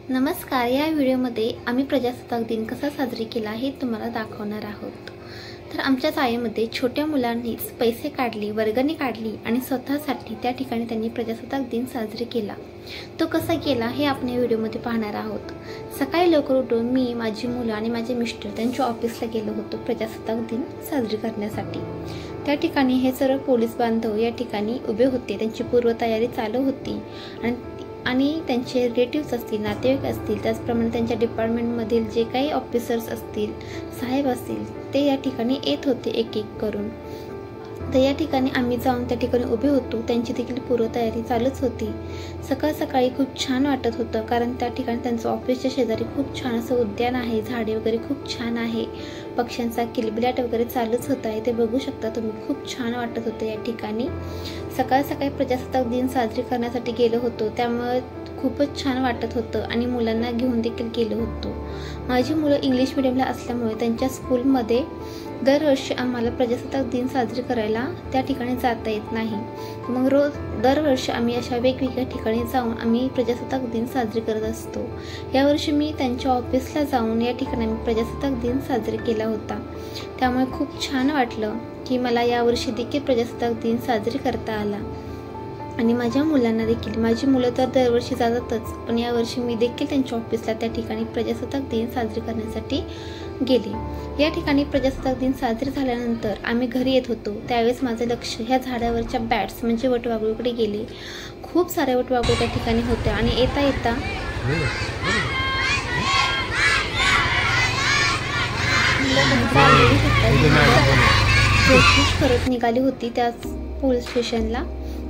नमस्कार। या व्हिडिओमध्ये आम्ही प्रजासत्ताक दिन कसा साजरी केला हे तुम्हाला दाखवणार आहोत। तर आमच्या शाळेमध्ये छोट्या मुलांनीच पैसे काढले, वर्गणी काढली आणि स्वतःसाठी त्या ठिकाणी त्यांनी प्रजासत्ताक दिन साजरी केला। तो कसा केला हे आपण या व्हिडिओमध्ये पाहणार आहोत। सकाळी लवकर उठून मी, माझी मुलं आणि माझे मिस्टर त्यांच्या ऑफिसला गेलो होतो प्रजासत्ताक दिन साजरी करण्यासाठी। त्या ठिकाणी हे सर्व पोलीस बांधव या ठिकाणी उभे होते, त्यांची पूर्वतयारी चालू होती आणि त्यांचे रिलेटिव्स असतील, नातेवाईक असतील, त्याचप्रमाणे त्यांच्या डिपार्टमेंटमधील जे काही ऑफिसर्स असतील, साहेब असतील, ते या ठिकाणी येत होते एक एक करून। तर या ठिकाणी आम्ही जाऊन त्या ठिकाणी उभे होतो, त्यांची देखील पूर्वतयारी चालूच होती। सकाळी खूप छान वाटत होतं, कारण त्या ठिकाणी त्यांचं ऑफिसच्या शेजारी खूप छान असं उद्यान आहे, झाडे वगैरे खूप छान आहे, पक्ष्यांचा किलबिलाट वगैरे चालूच होता आहे, ते बघू शकता तुम्ही। खूप छान वाटत होतं या ठिकाणी। सकाळी प्रजासत्ताक दिन साजरी करण्यासाठी गेलो होतो, त्यामुळे खूपच छान वाटत होतं आणि मुलांना घेऊन देखील गेलो होतो। माझी मुलं इंग्लिश मीडियमला असल्यामुळे त्यांच्या स्कूलमध्ये दरवर्षी आम्हाला प्रजासत्ताक दिन साजरी करायला त्या ठिकाणी जाता येत नाही। मग दरवर्षी आम्ही अशा वेगवेगळ्या ठिकाणी जाऊन आम्ही प्रजासत्ताक दिन साजरी करत असतो। यावर्षी मी त्यांच्या ऑफिसला जाऊन या ठिकाणी आम्ही प्रजासत्ताक दिन साजरी केला होता, त्यामुळे खूप छान वाटलं की मला यावर्षी देखील प्रजासत्ताक दिन साजरी करता आला। आणि माझ्या मुलांना देखील, माझी मुलं तर दरवर्षी जातातच, पण यावर्षी मी देखील त्यांच्या ऑफिसला त्या ठिकाणी प्रजासत्ताक दिन साजरी करण्यासाठी गेले। या ठिकाणी प्रजासत्ताक दिन साजरी झाल्यानंतर आम्ही घरी येत होतो, त्यावेळेस माझं लक्ष ह्या झाडावरच्या बॅट्स म्हणजे वटवाघळूकडे गेले। खूप सारे वटवाघळू त्या ठिकाणी होते आणि येता येता करत निघाली होती त्या पोलीस स्टेशनला।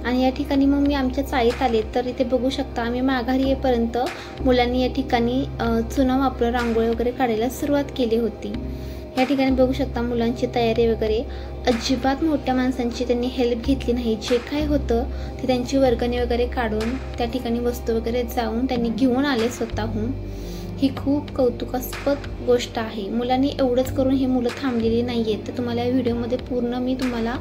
आणि या ठिकाणी मग मी आमच्या चाळीत आले, तर इथे बघू शकता आम्ही माघारी येईपर्यंत मुलांनी या ठिकाणी चुना वापरून रांगोळी वगैरे काढायला सुरुवात केली होती। या ठिकाणी बघू शकता मुलांची तयारी वगैरे, अजिबात मोठ्या माणसांची त्यांनी हेल्प घेतली नाही। जे काय होतं ते त्यांची वर्गणी वगैरे काढून त्या ठिकाणी वस्तू वगैरे जाऊन त्यांनी घेऊन आले स्वतःहून। ही खूप कौतुकास्पद गोष्ट आहे। मुलांनी एवढंच करून ही मुलं थांबलेली नाही आहेत, तर तुम्हाला या व्हिडिओमध्ये पूर्ण मी तुम्हाला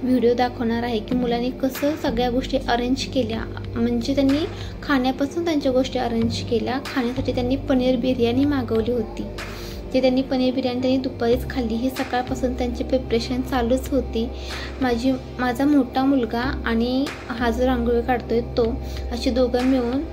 व्हिडिओ दाखवणार आहे की मुलांनी कसं सगळ्या गोष्टी अरेंज केल्या। म्हणजे त्यांनी खाण्यापासून त्यांच्या गोष्टी अरेंज केल्या। खाण्यासाठी त्यांनी पनीर बिर्याणी मागवली होती, ते त्यांनी पनीर बिर्याणी त्यांनी दुपारीच खाल्ली। ही सकाळपासून त्यांची प्रिपरेशन चालूच होती। माझा मोठा मुलगा आणि हा जो रांगोळी काढतोय तो, अशी दोघं मिळून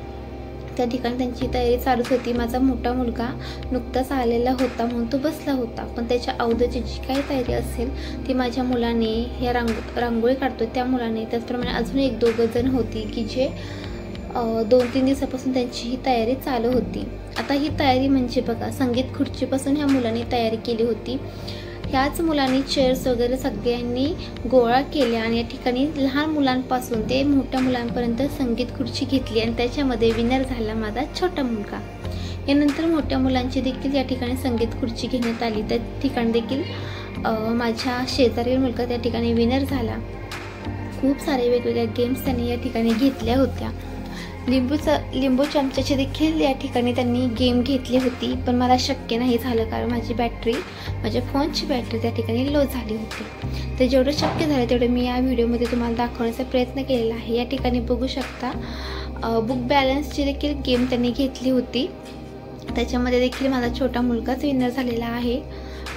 त्या ठिकाणी त्यांची तयारी चालूच होती। माझा मोठा मुलगा नुकताच आलेला होता म्हणून तो बसला होता, पण त्याच्या अगोदरची जी काही तयारी असेल ती माझ्या मुलाने, या रांगोळी काढतोय त्या मुलाने, त्याचप्रमाणे अजून एक दोघं जण होती की जे 2-3 दिवसापासून त्यांची ही तयारी चालू होती। आता ही तयारी म्हणजे बघा, संगीत खुर्चीपासून ह्या मुलांनी तयारी केली होती। ह्याच मुलांनी चेअर्स वगैरे सगळ्यांनी गोळा केल्या आणि या ठिकाणी लहान मुलांपासून ते मोठ्या मुलांपर्यंत संगीत खुर्ची घेतली आणि त्याच्यामध्ये विनर झाला माझा छोटा मुलगा। यानंतर मोठ्या मुलांची देखील या ठिकाणी संगीत खुर्ची घेण्यात आली, त्या ठिकाणी देखील माझ्या शेजारील मुलगा त्या ठिकाणी विनर झाला। खूप सारे वेगवेगळ्या गेम्स त्यांनी या ठिकाणी घेतल्या होत्या। लिंबू चमच्याची देखील या ठिकाणी त्यांनी गेम घेतली होती, पण मला शक्य नाही झालं कारण माझ्या फोनची बॅटरी त्या ठिकाणी लो झाली होती। तर जेवढं शक्य झालं तेवढं मी या व्हिडिओमध्ये तुम्हाला दाखवण्याचा प्रयत्न केलेला आहे। या ठिकाणी बघू शकता बुक बॅलन्सची देखील गेम त्यांनी घेतली होती, त्याच्यामध्ये देखील माझा छोटा मुलगाच विनर झालेला आहे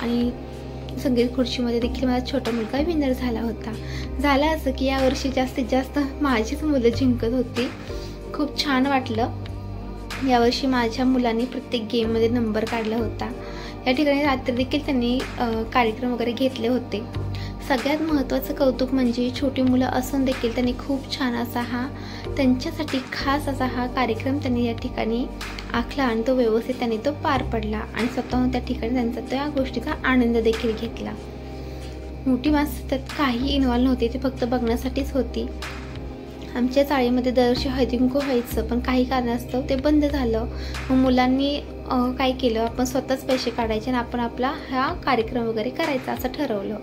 आणि संगीत खुर्चीमध्ये देखील माझा छोटा मुलगा विनर झाला होता। झालं असं की यावर्षी जास्तीत जास्त माझीच मुलं जिंकत होती। खूप छान वाटलं। यावर्षी माझ्या मुलांनी प्रत्येक गेममध्ये नंबर काढला होता। या ठिकाणी रात्री देखील त्यांनी कार्यक्रम वगैरे घेतले होते। सगळ्यात महत्त्वाचं कौतुक म्हणजे छोटी मुलं असून देखील त्यांनी खूप छान असा त्यांच्यासाठी खास असा हा कार्यक्रम त्यांनी या ठिकाणी आखला आणि तो व्यवस्थित त्यांनी तो पार पडला आणि स्वतःहून त्या ठिकाणी त्यांचा त्या गोष्टीचा आनंद देखील घेतला। मोठी माणसं त्यात काही इन्व्हॉल्व नव्हती, ते फक्त बघण्यासाठीच होती। आमच्या चाळीमध्ये दरवर्षी हळदीकुंकू व्हायचं, पण काही कारणास्तव ते बंद झालं। मग मुलांनी काय केलं, आपण स्वतःच पैसे काढायचे आणि आपण आपला हा कार्यक्रम वगैरे करायचा असं ठरवलं।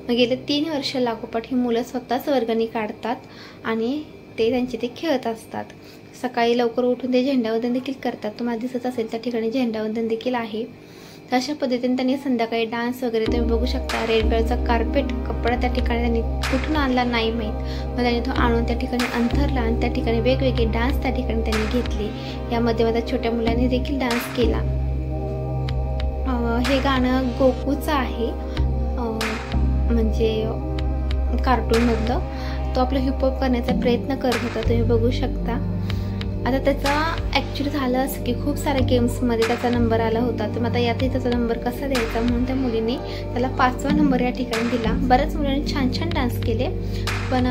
मग गेले 3 वर्ष लागोपाठ ही मुलं स्वतःच वर्गणी काढतात आणि ते खेळत असतात। सकाळी लवकर उठून ते झेंडावंदन देखील करतात, तुम्हाला दिसत असेल त्या ठिकाणी झेंडावंदन देखील आहे। तर अशा पद्धतीने त्यांनी संध्याकाळी डान्स वगैरे तुम्ही बघू शकता. रेड कलरचा कार्पेट कपडा त्या ठिकाणी त्यांनी कुठून आणला नाही माहीत, मग त्यांनी तो आणून त्या ठिकाणी अंथरला आणि त्या ठिकाणी वेगवेगळे डान्स त्या ठिकाणी त्यांनी घेतले. यामध्ये माझ्या छोट्या मुलांनी देखील डान्स केला. हे गाणं गोकूचं आहे, म्हणजे कार्टूनमधलं. तो आपलं हिपहॉप करण्याचा प्रयत्न करत होता, तुम्ही बघू शकता. आता त्याचा ॲक्च्युली झालं असं की खूप साऱ्या गेम्समध्ये त्याचा नंबर आला होता, तर मग आता यातही त्याचा नंबर कसा द्यायचा म्हणून त्या मुलीने त्याला 5वा नंबर या ठिकाणी दिला. बऱ्याच मुलांनी छान छान डान्स केले, पण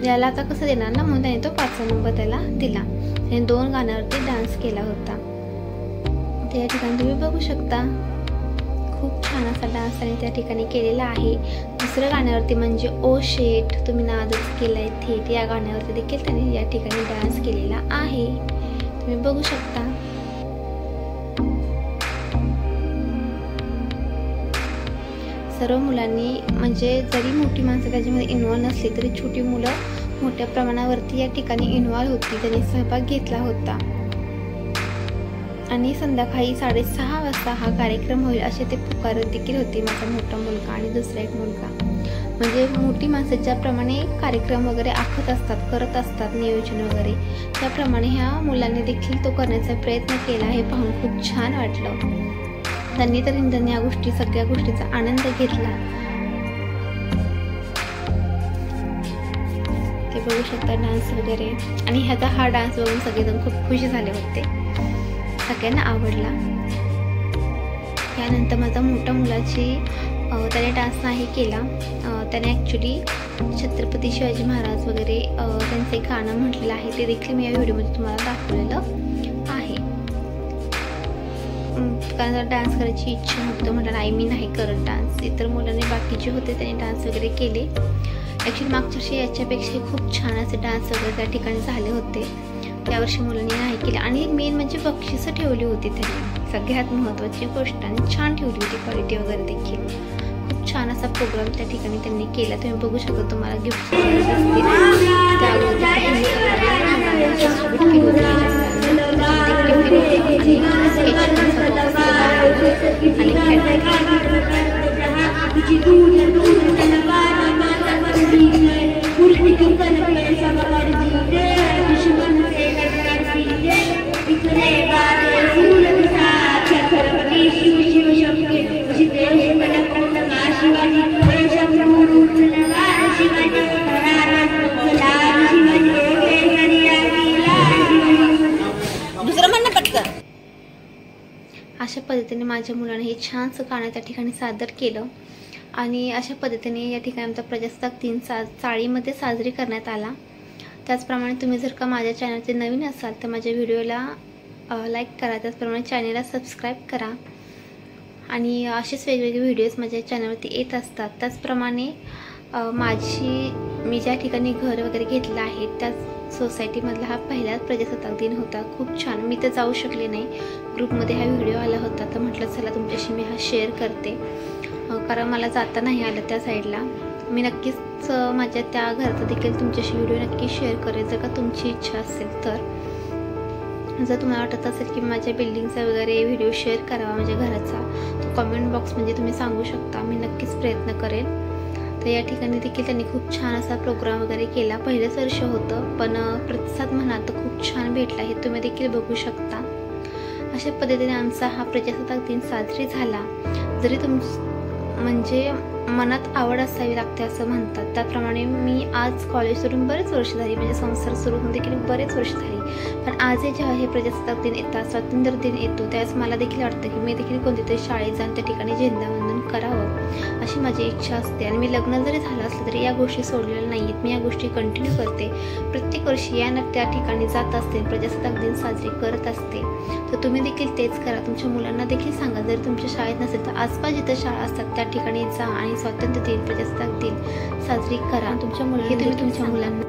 याला आता कसं देणार ना, म्हणून त्याने तो 5वा नंबर त्याला दिला. त्याने 2 गाण्यावरती डान्स केला होता. तर या ठिकाणी तुम्ही बघू शकता खूप छान असा डान्स त्याने त्या ठिकाणी केलेला आहे. दुसऱ्या गाण्यावरती म्हणजे ओ शेट तुम्ही नादच केलाय थेट, या गाण्यावरती देखील त्याने या ठिकाणी डान्स केलेला आहे, तुम्ही बघू शकता. सर्व मुलांनी, म्हणजे जरी मोठी माणसं त्याच्यामध्ये इन्व्हॉल्व नसली तरी छोटी मुलं मोठ्या प्रमाणावरती या ठिकाणी इन्व्हॉल्व होती, त्यांनी सहभाग घेतला होता. आणि संध्याकाळी 6:30 वाजता हा कार्यक्रम होईल असे ते पुकारत देखील होते, माझा मोठा मुलगा आणि दुसरा एक मुलगा. म्हणजे मोठी माणसं ज्याप्रमाणे कार्यक्रम वगैरे आखत असतात, करत असतात नियोजन वगैरे, त्याप्रमाणे ह्या मुलांनी देखील तो करण्याचा प्रयत्न केला. हे पाहून खूप छान वाटलं. त्यांनी या गोष्टी सगळ्या गोष्टीचा आनंद घेतला. ते बघू शकता डान्स वगैरे, आणि ह्याचा हा डान्स बघून सगळेजण खूप खुश झाले होते, सगळ्यांना आवडला. यानंतर माझा मोठा मुलाची त्याने डान्स नाही केला, त्याने ॲक्च्युली छत्रपती शिवाजी महाराज वगैरे त्यांचे गाणं म्हटलेलं आहे, ते देखील मी या व्हिडिओमध्ये तुम्हाला दाखवलेलं आहे. कारण डान्स करायची इच्छा नव्हती, म्हटलं आई मी नाही करत डान्स. इतर मुलांनी बाकीचे होते त्यांनी डान्स वगैरे केले. ॲक्च्युली मागच्या वर्षी याच्यापेक्षा खूप छान असे डान्स वगैरे त्या ठिकाणी झाले होते. यावर्षी मुलांनी नाही केलं. आणि मेन म्हणजे बक्षिसं ठेवली होती त्यांनी, सगळ्यात महत्त्वाची गोष्ट, आणि छान ठेवली होती क्वालिटी वगैरे देखील. खूप छान असा प्रोग्राम त्या ठिकाणी त्यांनी केला, तुम्ही बघू शकता. तुम्हाला गिफ्ट अशा पद्धतीने माझ्या मुलाने हे छानसं गाणं त्या ठिकाणी सादर केलं. आणि अशा पद्धतीने या ठिकाणी आमचा प्रजासत्ताक दिन चाळीमध्ये साजरी करण्यात आला. त्याचप्रमाणे तुम्ही जर का माझ्या चॅनलचे नवीन असाल तर माझ्या व्हिडिओला लाईक करा, त्याचप्रमाणे चॅनलला सबस्क्राईब करा. आणि असेच वेगवेगळे व्हिडिओज माझ्या चॅनलवरती येत असतात. त्याचप्रमाणे मी ज्या ठिकाणी घर वगैरे घेतलं आहे त्याच सोसायटीमधला हा पहिलाच प्रजासत्ताक दिन होता. खूप छान. मी तर जाऊ शकले नाही, ग्रुपमध्ये हा व्हिडिओ आला होता, तर म्हटलं चला तुमच्याशी मी हा शेअर करते, कारण मला जाता नाही आलं त्या साईडला. मी नक्कीच माझ्या त्या घराचा देखील तुमच्याशी व्हिडिओ नक्की शेअर करेल जर का तुमची इच्छा असेल तर. जर तुम्हाला वाटत असेल की माझ्या बिल्डिंगचा वगैरे व्हिडिओ शेअर करावा माझ्या घराचा, तो कमेंट बॉक्समध्ये तुम्ही सांगू शकता, मी नक्कीच प्रयत्न करेन. तर या ठिकाणी देखील त्यांनी खूप छान असा प्रोग्राम वगैरे केला. पहिलंच वर्ष होतं, पण प्रतिसाद म्हणा तर खूप छान भेटला, हे तुम्ही देखील बघू शकता. अशा पद्धतीने आमचा हा प्रजासत्ताक दिन साजरी झाला. जरी म्हणजे मनात आवड असावी लागते असं म्हणतात, त्याप्रमाणे मी आज कॉलेज सोडून बरेच वर्ष झाली, म्हणजे संसार सुरू होऊन देखील बरेच वर्ष झाली, पण आजही जेव्हा हे प्रजासत्ताक दिन येतात, स्वातंत्र्य दिन येतो, त्यावेळेस मला देखील वाटतं की मी देखील कोणत्यातरी शाळेत जाऊन त्या ठिकाणी झेंडावंदन करावं अशी माझी इच्छा असते. आणि मी लग्न जरी झालं असलं तरी या गोष्टी सोडलेल्या नाही आहेत, मी या गोष्टी कंटिन्यू करते. प्रत्येक वर्षी त्या ठिकाणी जात असते, प्रजासत्ताक दिन साजरी करत असते. तर तुम्ही देखील तेच करा. तुमच्या मुलांना देखील सांगा, जर तुमच्या शाळेत नसेल तर आसपास जिथं शाळा असतात त्या ठिकाणी जा आणि स्वातंत्र्य दिन, प्रजासत्ताक दिन साजरी करा तुमच्या मुलांना.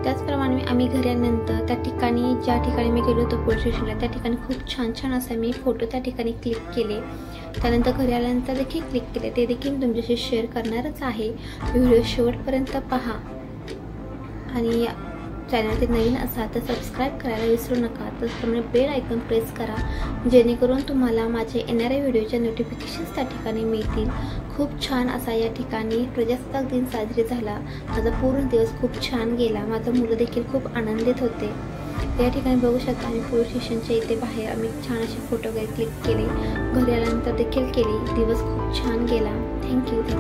त्याचप्रमाणे आम्ही घरी आल्यानंतर त्या ठिकाणी ज्या ठिकाणी मी गेलो होतो पोलीस स्टेशनला, त्या ठिकाणी खूप छान छान असे मी फोटो त्या ठिकाणी क्लिक केले. त्यानंतर घरी आल्यानंतर देखील क्लिक केले, ते देखील तुमच्याशी शेअर करणारच आहे. व्हिडिओ शेवटपर्यंत पहा आणि चॅनलचे नवीन असाल तर सबस्क्राईब करायला विसरू नका. त्याचप्रमाणे बेल आयकॉन प्रेस करा, जेणेकरून तुम्हाला माझे येणाऱ्या व्हिडिओच्या नोटिफिकेशन्स त्या ठिकाणी मिळतील. खूप छान असा या ठिकाणी प्रजासत्ताक दिन साजरी झाला. माझा पूर्ण दिवस खूप छान गेला. माझं मुलं देखील खूप आनंदित होते. या ठिकाणी बघू शकता आम्ही पोलीस स्टेशनच्या इथे बाहेर आम्ही छान असे फोटो वगैरे क्लिक केले. घरी आल्यानंतर देखील केले. दिवस खूप छान गेला. थँक्यू.